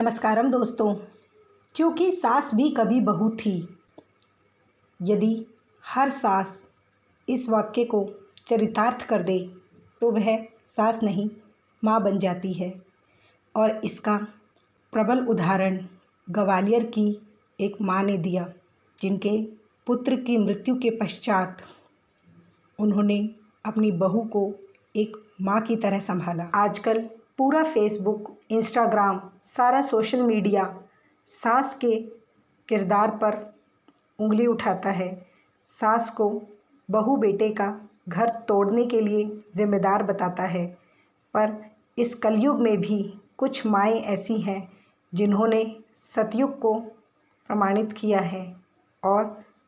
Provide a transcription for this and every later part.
नमस्कारम दोस्तों। क्योंकि सास भी कभी बहू थी। यदि हर सास इस वाक्य को चरितार्थ कर दे तो वह सास नहीं माँ बन जाती है। और इसका प्रबल उदाहरण ग्वालियर की एक माँ ने दिया, जिनके पुत्र की मृत्यु के पश्चात उन्होंने अपनी बहू को एक माँ की तरह संभाला। आजकल पूरा फेसबुक, इंस्टाग्राम, सारा सोशल मीडिया सास के किरदार पर उंगली उठाता है। सास को बहू बेटे का घर तोड़ने के लिए जिम्मेदार बताता है। पर इस कलयुग में भी कुछ माएँ ऐसी हैं जिन्होंने सतयुग को प्रमाणित किया है और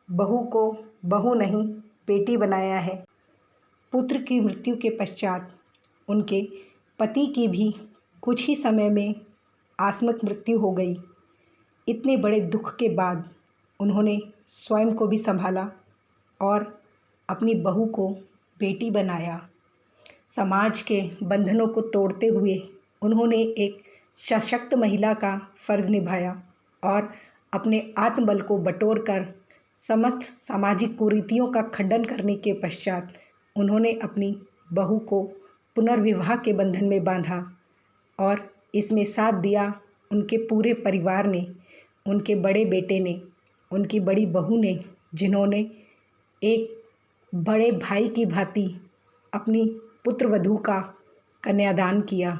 बहू को बहू नहीं बेटी बनाया है। पुत्र की मृत्यु के पश्चात उनके पति की भी कुछ ही समय में आकस्मिक मृत्यु हो गई। इतने बड़े दुख के बाद उन्होंने स्वयं को भी संभाला और अपनी बहू को बेटी बनाया। समाज के बंधनों को तोड़ते हुए उन्होंने एक सशक्त महिला का फ़र्ज़ निभाया और अपने आत्मबल को बटोरकर समस्त सामाजिक कुरीतियों का खंडन करने के पश्चात उन्होंने अपनी बहू को पुनर्विवाह के बंधन में बांधा। और इसमें साथ दिया उनके पूरे परिवार ने, उनके बड़े बेटे ने, उनकी बड़ी बहू ने, जिन्होंने एक बड़े भाई की भांति अपनी पुत्रवधू का कन्यादान किया।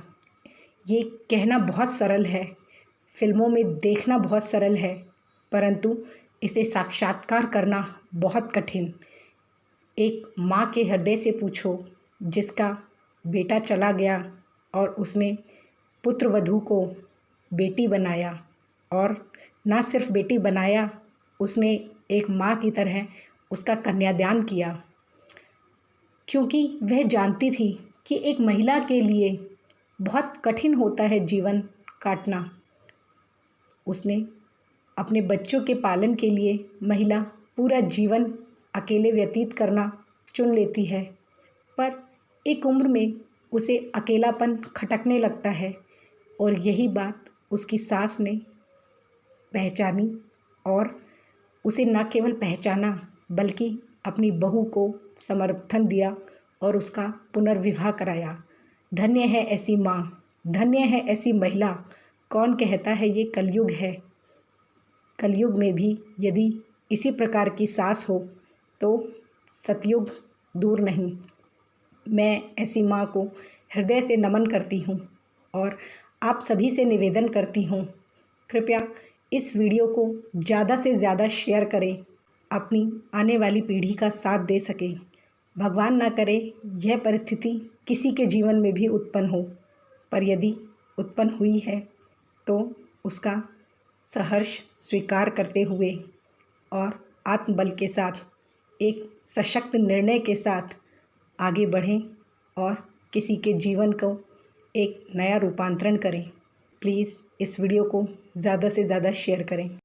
ये कहना बहुत सरल है, फिल्मों में देखना बहुत सरल है, परंतु इसे साक्षात्कार करना बहुत कठिन। एक माँ के हृदय से पूछो, जिसका बेटा चला गया और उसने पुत्रवधू को बेटी बनाया, और ना सिर्फ बेटी बनाया, उसने एक माँ की तरह उसका कन्यादान किया, क्योंकि वह जानती थी कि एक महिला के लिए बहुत कठिन होता है जीवन काटना। उसने अपने बच्चों के पालन के लिए महिला पूरा जीवन अकेले व्यतीत करना चुन लेती है, पर एक उम्र में उसे अकेलापन खटकने लगता है और यही बात उसकी सास ने पहचानी और उसे न केवल पहचाना बल्कि अपनी बहू को समर्थन दिया और उसका पुनर्विवाह कराया। धन्य है ऐसी माँ, धन्य है ऐसी महिला। कौन कहता है ये कलयुग है। कलयुग में भी यदि इसी प्रकार की सास हो तो सतयुग दूर नहीं। मैं ऐसी माँ को हृदय से नमन करती हूँ और आप सभी से निवेदन करती हूँ, कृपया इस वीडियो को ज़्यादा से ज़्यादा शेयर करें, अपनी आने वाली पीढ़ी का साथ दे सकें। भगवान ना करे यह परिस्थिति किसी के जीवन में भी उत्पन्न हो, पर यदि उत्पन्न हुई है तो उसका सहर्ष स्वीकार करते हुए और आत्मबल के साथ एक सशक्त निर्णय के साथ आगे बढ़ें और किसी के जीवन को एक नया रूपांतरण करें। प्लीज़ इस वीडियो को ज़्यादा से ज़्यादा शेयर करें।